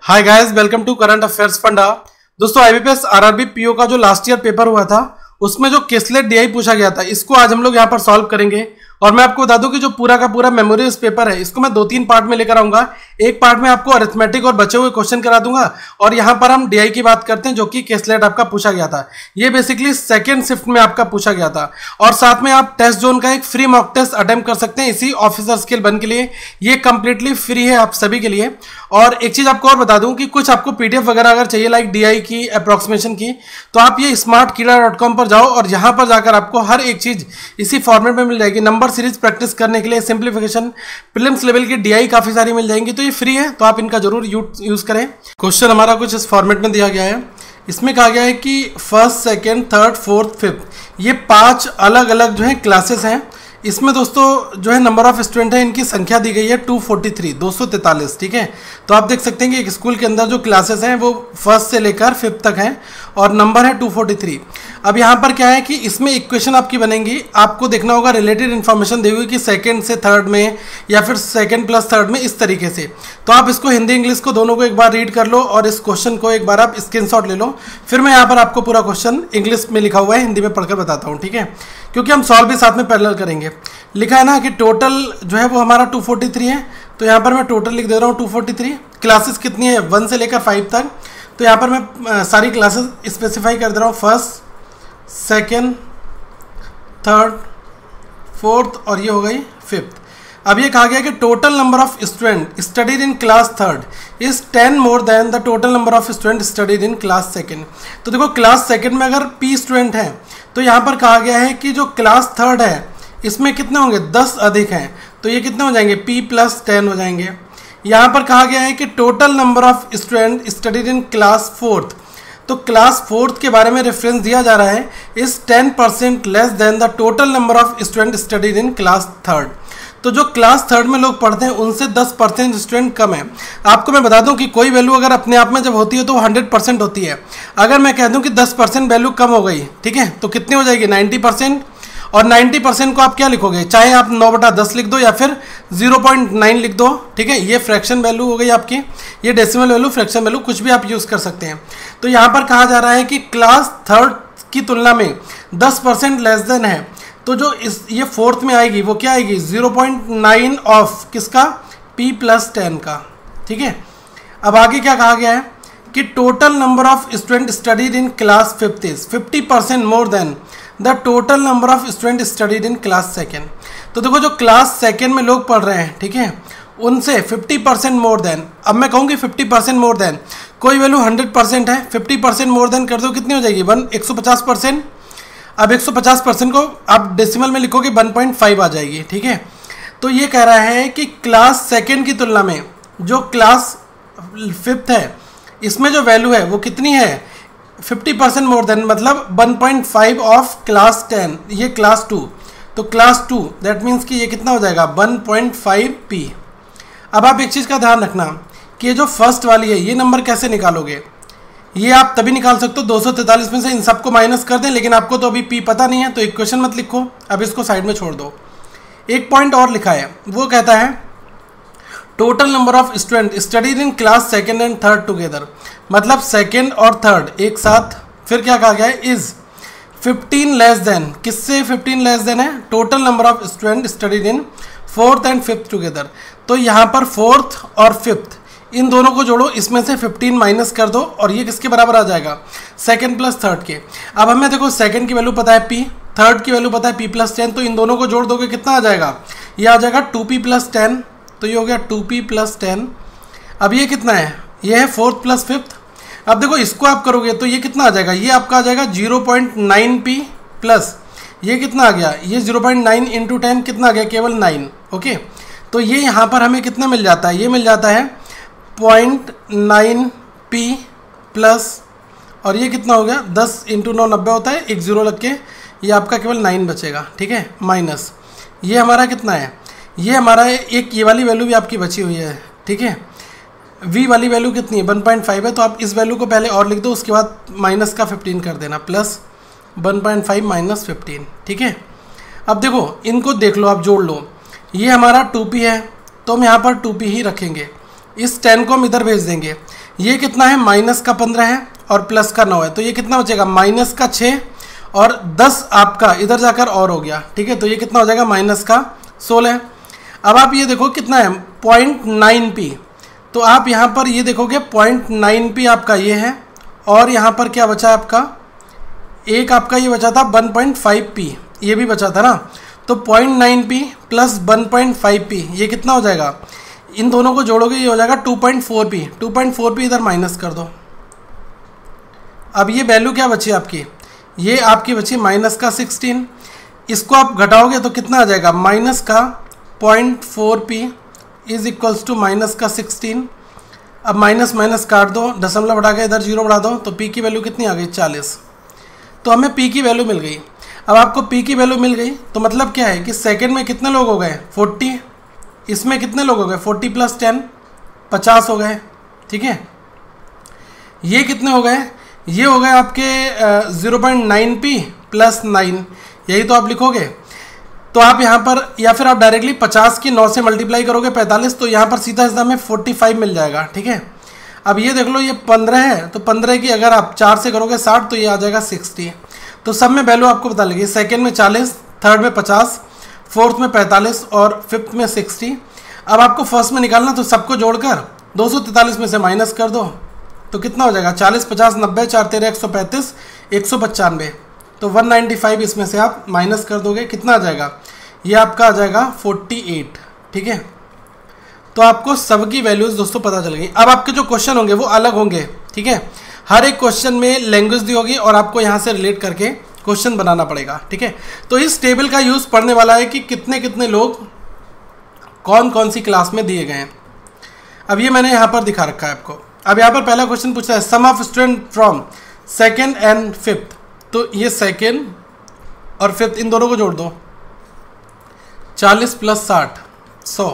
Hi guys, welcome to current affairs Funda. दोस्तों, IBPS RRB PO का जो लास्ट ईयर पेपर हुआ था उसमें जो केसलेट डीआई पूछा गया था, इसको आज हम लोग यहाँ पर सॉल्व करेंगे। और मैं आपको बता दूं कि जो पूरा का पूरा मेमोरियस पेपर है इसको मैं 2-3 पार्ट में लेकर आऊंगा। एक पार्ट में आपको अरिथमेटिक और बचे हुए क्वेश्चन करा दूंगा और यहाँ पर हम डीआई की बात करते हैं जो कि केसलेट आपका पूछा गया था। ये बेसिकली सेकेंड शिफ्ट में आपका पूछा गया था। और साथ में आप टेस्ट जोन का एक फ्री मॉक टेस्ट अटेम्प्ट कर सकते हैं इसी ऑफिसर स्किल 1 के लिए। ये कंप्लीटली फ्री है आप सभी के लिए। और एक चीज आपको और बता दूं कि कुछ आपको पीडीएफ वगैरह अगर चाहिए लाइक डीआई की अप्रोक्सीमेशन की, तो आप ये smartkeeda.com पर जाओ और यहाँ पर जाकर आपको हर एक चीज इसी फॉर्मेट में मिल जाएगी। नंबर सीरीज प्रैक्टिस करने के लिए सिंप्लीफिकेशन, प्रीलिम्स लेवल की डीआई काफी सारी मिल जाएंगी। तो ये फ्री है, तो आप इनका जरूर यूज करें। क्वेश्चन हमारा कुछ इस फॉर्मेट में दिया गया है। इसमें कहा गया है कि first, second, third, fourth, fifth ये 5 अलग अलग जो है क्लासेस हैं। इसमें दोस्तों जो है नंबर ऑफ स्टूडेंट है, इनकी संख्या दी गई है 243, ठीक है। तो आप देख सकते हैं कि एक स्कूल के अंदर जो क्लासेस हैं वो फर्स्ट से लेकर फिफ्थ तक हैं और नंबर है 243। अब यहाँ पर क्या है कि इसमें इक्वेशन आपकी बनेंगी, आपको देखना होगा रिलेटेड इन्फॉर्मेशन दी हुई कि सेकंड से थर्ड में या फिर सेकंड प्लस थर्ड में, इस तरीके से। तो आप इसको हिंदी इंग्लिश को दोनों को एक बार रीड कर लो और इस क्वेश्चन को एक बार आप स्क्रीनशॉट ले लो। फिर मैं यहाँ पर आपको पूरा क्वेश्चन इंग्लिश में लिखा हुआ है हिंदी में पढ़कर बताता हूँ, ठीक है, क्योंकि हम सॉल्व भी साथ में पैरेलल करेंगे। लिखा है ना कि टोटल जो है वो हमारा 243 है, तो यहाँ पर मैं टोटल लिख दे रहा हूँ 243। क्लासेस कितनी है 1 से लेकर 5 तक, तो यहाँ पर मैं सारी क्लासेस स्पेसिफाई कर दे रहा हूँ। फर्स्ट, सेकेंड, थर्ड, फोर्थ और ये हो गई फिफ्थ। अब ये कहा गया कि total number of student studied in class third is 10 more than the total number of student studied in class second. तो देखो क्लास सेकेंड में अगर P स्टूडेंट हैं तो यहाँ पर कहा गया है कि जो क्लास थर्ड है इसमें कितने होंगे, 10 अधिक हैं, तो ये कितने हो जाएंगे, P+10 हो जाएंगे। यहाँ पर कहा गया है कि total number of student studied in class fourth, तो क्लास फोर्थ के बारे में रेफरेंस दिया जा रहा है is 10% less than the total number of student studied in class third. तो जो क्लास थर्ड में लोग पढ़ते हैं उनसे 10% स्टूडेंट कम है। आपको मैं बता दूं कि कोई वैल्यू अगर अपने आप में जब होती है तो 100% होती है। अगर मैं कह दूं कि 10% वैल्यू कम हो गई, ठीक है, तो कितनी हो जाएगी, 90%। और 90% को आप क्या लिखोगे, चाहे आप 9/10 लिख दो या फिर 0.9 लिख दो, ठीक है। ये फ्रैक्शन वैल्यू हो गई आपकी, ये डेसिमल वैल्यू, फ्रैक्शन वैल्यू कुछ भी आप यूज़ कर सकते हैं। तो यहाँ पर कहा जा रहा है कि क्लास थर्ड की तुलना में 10% लेस देन है, तो जो ये फोर्थ में आएगी वो क्या आएगी, 0.9 ऑफ किसका, P+10 का, ठीक है। अब आगे क्या कहा गया है कि total number of student studied in class fifth is 50% more than the total number of student studied in class second. तो देखो जो क्लास सेकेंड में लोग पढ़ रहे हैं, ठीक है, उनसे 50% मोर देन। अब मैं कहूँगी 50% मोर देन, कोई वैल्यू 100% है, 50% मोर देन कर दो, कितनी हो जाएगी, 150%। अब 150% को आप डेसिमल में लिखोगे 1.5 आ जाएगी, ठीक है। तो ये कह रहा है कि क्लास सेकेंड की तुलना में जो क्लास फिफ्थ है इसमें जो वैल्यू है वो कितनी है, 50% मोर देन, मतलब 1.5 ऑफ क्लास 10, ये क्लास 2। तो क्लास 2 दैट मीन्स कि ये कितना हो जाएगा, 1.5P। अब आप एक चीज़ का ध्यान रखना कि ये जो फर्स्ट वाली है ये नंबर कैसे निकालोगे, ये आप तभी निकाल सकते हो 243 में से इन सबको माइनस कर दें, लेकिन आपको तो अभी P पता नहीं है तो इक्वेशन मत लिखो, अब इसको साइड में छोड़ दो। एक पॉइंट और लिखा है, वो कहता है total number of student studied in class second and third together, मतलब सेकेंड और थर्ड एक साथ। फिर क्या कहा गया है, इज 15 लेस देन, किससे 15 लेस देन है, total number of student studied in fourth and fifth together. तो यहाँ पर फोर्थ और फिफ्थ इन दोनों को जोड़ो, इसमें से 15 माइनस कर दो और ये किसके बराबर आ जाएगा, सेकेंड प्लस थर्ड के। अब हमें देखो सेकेंड की वैल्यू पता है P, थर्ड की वैल्यू पता है P+10, तो इन दोनों को जोड़ दोगे कितना आ जाएगा, ये आ जाएगा 2P+10, तो ये हो गया 2P+10। अब ये कितना है, ये है फोर्थ प्लस फिफ्थ। अब देखो इसको आप करोगे तो ये कितना आ जाएगा, ये आपका आ जाएगा 0.9P प्लस ये कितना आ गया, ये 0.9 इंटू 10 कितना आ गया, केवल 9, ओके। तो ये यहाँ पर हमें कितना मिल जाता है, ये मिल जाता है 0.9P प्लस, और ये कितना हो गया, 10 इंटू 9 90 होता है, एक जीरो लग के ये आपका केवल 9 बचेगा, ठीक है, माइनस ये हमारा कितना है, ये हमारा एक ये वाली वैल्यू भी आपकी बची हुई है, ठीक है। V वाली वैल्यू कितनी है, 1.5 है, तो आप इस वैल्यू को पहले और लिख दो, उसके बाद माइनस का 15 कर देना, प्लस 1.5 माइनस 15, ठीक है। अब देखो इनको देख लो, आप जोड़ लो, ये हमारा 2P है तो हम यहाँ पर 2P ही रखेंगे, इस 10 को हम इधर भेज देंगे, ये कितना है, माइनस का 15 है और प्लस का 9 है, तो ये कितना बचेगा, माइनस का 6 और 10 आपका इधर जाकर और हो गया, ठीक है। तो ये कितना हो जाएगा, माइनस का 16। अब आप ये देखो कितना है, 0.9p, तो आप यहाँ पर ये देखोगे 0.9p आपका ये है, और यहाँ पर क्या बचा है आपका, एक आपका ये बचा था 1.5p, ये भी बचा था ना। तो 0.9p प्लस 1.5p ये कितना हो जाएगा, इन दोनों को जोड़ोगे ये हो जाएगा 2.4p। 2.4p इधर माइनस कर दो। अब ये वैल्यू क्या बची आपकी, ये आपकी बची माइनस का 16। इसको आप घटाओगे तो कितना आ जाएगा, माइनस का 0.4p is equals to minus का 16। अब माइनस माइनस काट दो, दशमलव बढ़ा के इधर 0 बढ़ा दो, तो p की वैल्यू कितनी आ गई, 40। तो हमें p की वैल्यू मिल गई। अब आपको p की वैल्यू मिल गई तो मतलब क्या है कि सेकंड में कितने लोग हो गए, 40, इसमें कितने लोग हो गए, 40 प्लस 10 50 हो गए, ठीक है। ये कितने हो गए, ये हो गए आपके 0.9p प्लस 9, यही तो आप लिखोगे। तो आप यहाँ पर या फिर आप डायरेक्टली 50 की 9 से मल्टीप्लाई करोगे 45, तो यहाँ पर सीधा सीधा में 45 मिल जाएगा, ठीक है। अब ये देख लो ये 15 है, तो 15 की अगर आप 4 से करोगे 60, तो ये आ जाएगा 60। तो सब में वैल्यू आपको पता लगी, सेकेंड में 40, थर्ड में 50, फोर्थ में 45 और फिफ्थ में 60। अब आपको फर्स्ट में निकालना, तो सबको जोड़कर 243 में से माइनस कर दो, तो कितना हो जाएगा, 40 50 90 4 13 135 195, तो 195 इसमें से आप माइनस कर दोगे, कितना आ जाएगा, ये आपका आ जाएगा 48, ठीक है। तो आपको सबकी वैल्यूज दोस्तों पता चल गई। अब आपके जो क्वेश्चन होंगे वो अलग होंगे, ठीक है। हर एक क्वेश्चन में लैंग्वेज दी होगी और आपको यहाँ से रिलेट करके क्वेश्चन बनाना पड़ेगा, ठीक है। तो इस टेबल का यूज़ पढ़ने वाला है कि कितने कितने लोग कौन कौन सी क्लास में दिए गए हैं। अब ये मैंने यहाँ पर दिखा रखा है आपको। अब यहाँ पर पहला क्वेश्चन पूछा है, sum of student from second and fifth, तो ये सेकेंड और फिफ्थ इन दोनों को जोड़ दो, 40 प्लस 60 100,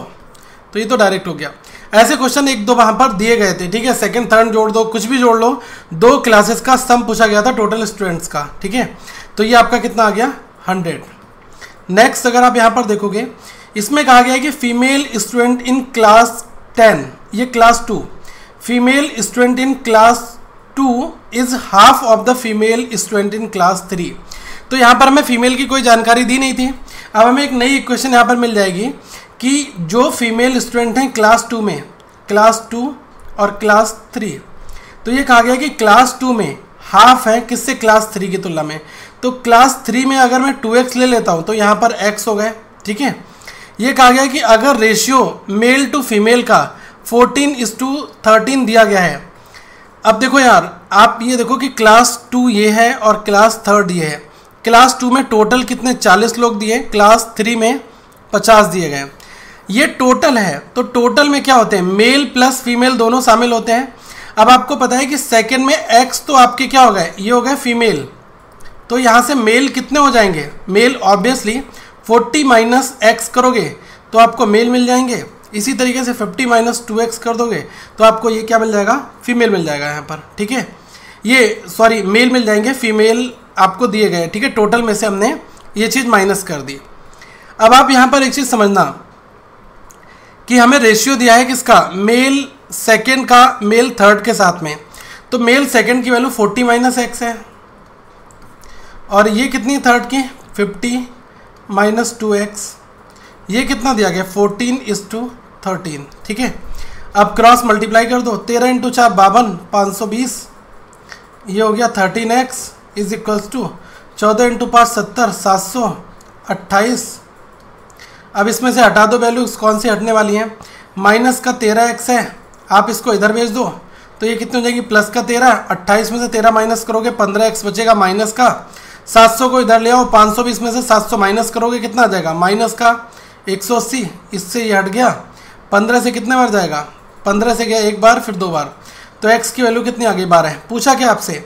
तो ये तो डायरेक्ट हो गया। ऐसे क्वेश्चन एक दो वहाँ पर दिए गए थे, ठीक है। सेकंड थर्ड जोड़ दो, कुछ भी जोड़ लो, 2 क्लासेस का सम पूछा गया था टोटल स्टूडेंट्स का, ठीक है। तो ये आपका कितना आ गया, 100। नेक्स्ट अगर आप यहाँ पर देखोगे, इसमें कहा गया है कि फीमेल स्टूडेंट इन क्लास 10, ये class 2, female student in class 2 is half of the female student in class 3। तो यहाँ पर हमें फीमेल की कोई जानकारी दी नहीं थी। अब हमें एक नई इक्वेशन यहाँ पर मिल जाएगी कि जो फीमेल स्टूडेंट हैं क्लास 2 में, क्लास 2 और क्लास 3, तो ये कहा गया कि क्लास 2 में हाफ है किससे, क्लास 3 की तुलना में। तो क्लास 3 में अगर मैं 2x ले लेता हूँ तो यहाँ पर x हो गए, ठीक है। ये कहा गया कि अगर रेशियो मेल टू फीमेल का 14:13 दिया गया है। अब देखो यार, आप ये देखो कि क्लास 2 ये है और क्लास 3 ये है। क्लास 2 में टोटल कितने 40 लोग दिए, क्लास 3 में 50 दिए गए। ये टोटल है, तो टोटल में क्या होते हैं, मेल प्लस फीमेल दोनों शामिल होते हैं। अब आपको पता है कि सेकंड में x तो आपके क्या हो गए, ये हो गए फीमेल, तो यहाँ से मेल कितने हो जाएंगे, मेल ऑब्वियसली 40 माइनस x करोगे तो आपको मेल मिल जाएंगे। इसी तरीके से 50 माइनस 2x कर दोगे तो आपको ये क्या मिल जाएगा, फीमेल मिल जाएगा यहाँ पर, ठीक है। ये सॉरी मेल मिल जाएंगे, फीमेल आपको दिए गए, ठीक है। टोटल में से हमने ये चीज़ माइनस कर दी। अब आप यहाँ पर एक चीज़ समझना कि हमें रेशियो दिया है किसका, मेल सेकेंड का मेल थर्ड के साथ में। तो मेल सेकेंड की वैल्यू 40 माइनस x है, और ये कितनी थर्ड की 50 माइनस 2x, ये कितना दिया गया 14:13, ठीक है। अब क्रॉस मल्टीप्लाई कर दो, 13 × 4 52 520, ये हो गया 13x इज इक्वल्स टू 14 × 5 70 728। अब इसमें से हटा दो वैल्यूज, कौन सी हटने वाली हैं, माइनस का 13x है, आप इसको इधर भेज दो तो ये कितनी हो जाएगी, प्लस का 13, 28 में से 13 माइनस करोगे 15x बचेगा माइनस का, 700 को इधर ले आओ, 520 में से 700 माइनस करोगे कितना आ जाएगा, माइनस का 180, इससे ये हट गया। 15 से कितने बार जाएगा, 15 से गया एक बार फिर 2 बार, तो x की वैल्यू कितनी आ गई 12। पूछा क्या आपसे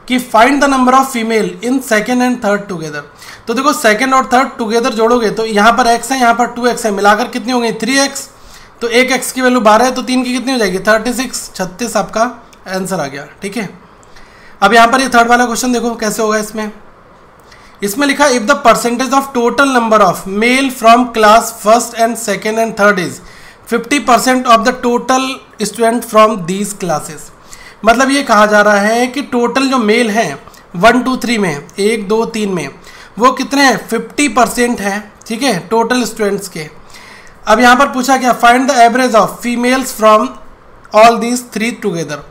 कि find the number of female in second and third together. तो देखो सेकेंड और थर्ड टुगेदर जोड़ोगे तो यहाँ पर x है, यहाँ पर 2x है, मिलाकर कितनी हो गई 3x, तो एक x की वैल्यू 12 है तो 3 की कितनी हो जाएगी 36 आपका आंसर आ गया, ठीक है। अब यहाँ पर ये थर्ड वाला क्वेश्चन देखो कैसे होगा। इसमें लिखा if the percentage of total number of male from class first and second and third is 50% of the total student from these classes. मतलब ये कहा जा रहा है कि टोटल जो मेल हैं 1 2 3 में, 1 2 3 में, वो कितने हैं 50% है, ठीक है, टोटल स्टूडेंट्स के। अब यहाँ पर पूछा क्या, find the average of females from all these 3 together.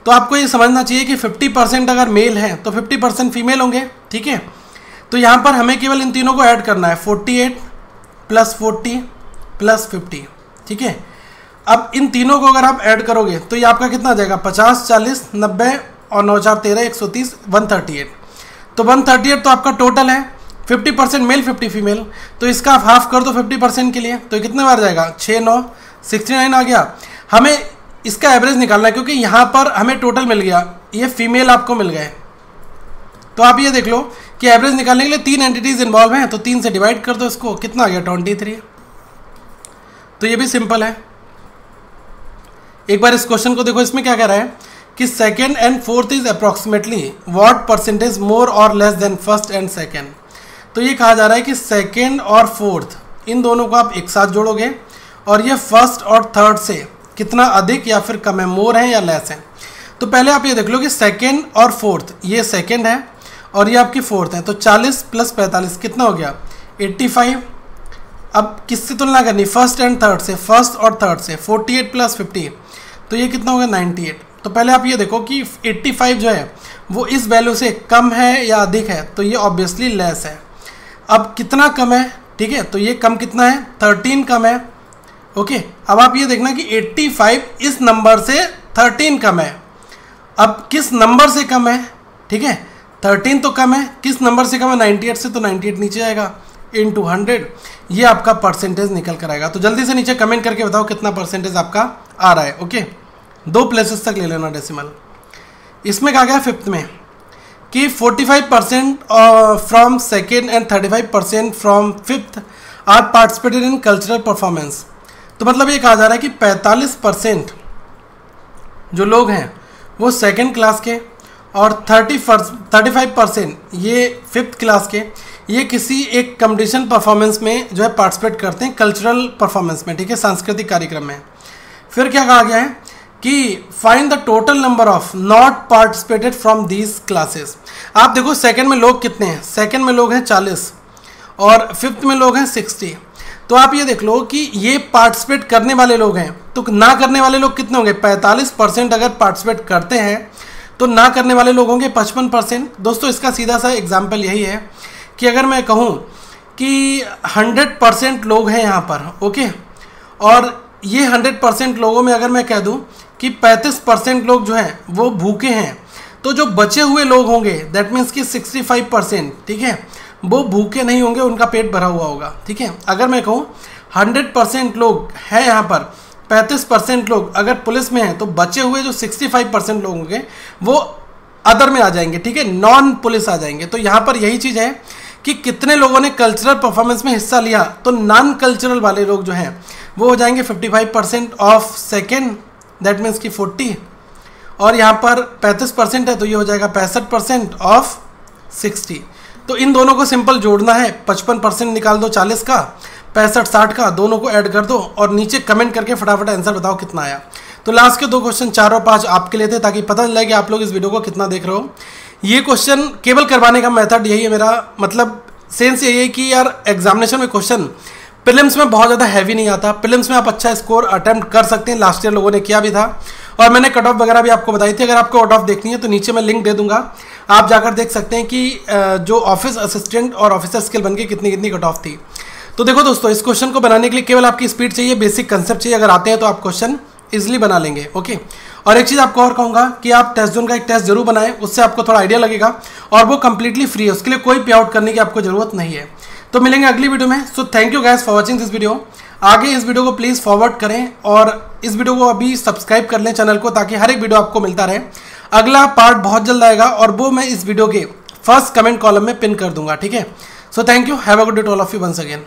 तो आपको ये समझना चाहिए कि 50% अगर मेल हैं तो 50% फीमेल होंगे, ठीक है। तो यहाँ पर हमें केवल इन तीनों को ऐड करना है, 48 + 40 + 50, ठीक है। अब इन तीनों को अगर आप ऐड करोगे तो ये आपका कितना आ जाएगा, 50 40 90 और 9 4 13 130 138। तो 138 तो आपका टोटल है, 50% मेल 50 फीमेल, तो इसका आप हाफ कर दो 50% के लिए, तो कितने बार जाएगा, 6 9 69 आ गया। हमें इसका एवरेज निकालना है क्योंकि यहाँ पर हमें टोटल मिल गया, ये फीमेल आपको मिल गए। तो आप ये देख लो कि एवरेज निकालने के लिए 3 एंटिटीज इन्वॉल्व हैं, तो 3 से डिवाइड कर दो इसको, कितना आ गया 23। तो ये भी सिंपल है। एक बार इस क्वेश्चन को देखो, इसमें क्या कह रहा है कि second and fourth is approximately what percentage more और less than first and second. तो ये कहा जा रहा है कि सेकेंड और फोर्थ इन दोनों को आप एक साथ जोड़ोगे और ये फर्स्ट और थर्ड से कितना अधिक या फिर कम है, मोर है या लेस है। तो पहले आप ये देख लो कि सेकेंड और फोर्थ, ये सेकेंड है और ये आपकी फोर्थ है, तो 40 + 45 कितना हो गया 85। अब किससे तुलना करनी, फर्स्ट एंड थर्ड से, फर्स्ट और थर्ड से, 48 + 50 तो ये कितना होगा 98। तो पहले आप ये देखो कि 85 जो है वो इस वैल्यू से कम है या अधिक है, तो ये ऑब्वियसली लेस है। अब कितना कम है, ठीक है, तो ये कम कितना है 13 कम है, ओके। अब आप ये देखना कि 85 इस नंबर से 13 कम है। अब किस नंबर से कम है, ठीक है, 13 तो कम है, किस नंबर से कम है 98 से, तो 98 नीचे आएगा इन 100, ये आपका परसेंटेज निकल कर आएगा। तो जल्दी से नीचे कमेंट करके बताओ कितना परसेंटेज आपका आ रहा है, ओके। 2 प्लेसेस तक ले लेना डेसिमल। इसमें कहा गया फिफ्थ में कि 45% from second and 35% from fifth are participated in cultural performance. तो मतलब ये कहा जा रहा है कि 45% जो लोग हैं वो सेकेंड क्लास के और 35% ये फिफ्थ क्लास के, ये किसी एक कंपटीशन परफॉर्मेंस में जो है पार्टिसिपेट करते हैं, कल्चरल परफॉर्मेंस में, ठीक है, सांस्कृतिक कार्यक्रम में। फिर क्या कहा गया है कि find the total number of not participated from these classes. आप देखो सेकंड में लोग कितने हैं, सेकंड में लोग हैं 40 और फिफ्थ में लोग हैं 60। तो आप ये देख लो कि ये पार्टिसिपेट करने वाले लोग हैं, तो ना करने वाले लोग कितने होंगे, 45% अगर पार्टिसिपेट करते हैं तो ना करने वाले लोग होंगे 55%। दोस्तों इसका सीधा सा एग्जाम्पल यही है कि अगर मैं कहूँ कि 100% लोग हैं यहाँ पर, ओके, और ये 100% लोगों में अगर मैं कह दूं कि 35% लोग जो हैं वो भूखे हैं, तो जो बचे हुए लोग होंगे दैट मीन्स कि 65%, ठीक है, वो भूखे नहीं होंगे, उनका पेट भरा हुआ होगा, ठीक है। अगर मैं कहूँ 100% लोग हैं यहाँ पर, 35% लोग अगर पुलिस में हैं, तो बचे हुए जो 65% लोग होंगे वो अदर में आ जाएंगे, ठीक है, नॉन पुलिस आ जाएंगे। तो यहाँ पर यही चीज़ है कि कितने लोगों ने कल्चरल परफॉर्मेंस में हिस्सा लिया, तो नॉन कल्चरल वाले लोग जो हैं वो हो जाएंगे 55% ऑफ सेकेंड, दैट मीन्स कि 40, और यहाँ पर 35% है तो ये हो जाएगा 65% ऑफ 60। तो इन दोनों को सिंपल जोड़ना है, 55% निकाल दो 40 का, 65 60 का, दोनों को ऐड कर दो और नीचे कमेंट करके फटाफट आंसर बताओ कितना आया। तो लास्ट के 2 क्वेश्चन 4 और 5 आपके लिए थे, ताकि पता चले कि आप लोग इस वीडियो को कितना देख रहे हो। ये क्वेश्चन केवल करवाने का मेथड यही है मेरा, मतलब सेंस यही है कि यार एग्जामिनेशन में क्वेश्चन प्रीलिम्स में बहुत ज़्यादा हैवी नहीं आता, प्रीलिम्स में आप अच्छा स्कोर अटेम्प्ट कर सकते हैं, लास्ट ईयर लोगों ने किया भी था और मैंने कट ऑफ वगैरह भी आपको बताई थी। अगर आपको कट ऑफ देखनी है तो नीचे मैं लिंक दे दूंगा, आप जाकर देख सकते हैं कि जो ऑफिस असिस्टेंट और ऑफिसर स्किल बन के कितनी कितनी कट ऑफ थी। तो देखो दोस्तों, इस क्वेश्चन को बनाने के लिए केवल आपकी स्पीड चाहिए, बेसिक कंसेप्ट चाहिए, अगर आते हैं तो आप क्वेश्चन इजिली बना लेंगे, ओके। और एक चीज़ आपको और कहूँगा कि आप टेस्ट जोन का एक टेस्ट जरूर बनाएं, उससे आपको थोड़ा आइडिया लगेगा और वो कंप्लीटली फ्री है, उसके लिए कोई पे आउट करने की आपको जरूरत नहीं है। तो मिलेंगे अगली वीडियो में। सो thank you guys for watching this video. आगे इस वीडियो को प्लीज़ फॉरवर्ड करें और इस वीडियो को अभी सब्सक्राइब कर लें चैनल को, ताकि हर एक वीडियो आपको मिलता रहे। अगला पार्ट बहुत जल्द आएगा और वो मैं इस वीडियो के फर्स्ट कमेंट कॉलम में पिन कर दूंगा, ठीक है। So thank you, have a good day to all of you once again.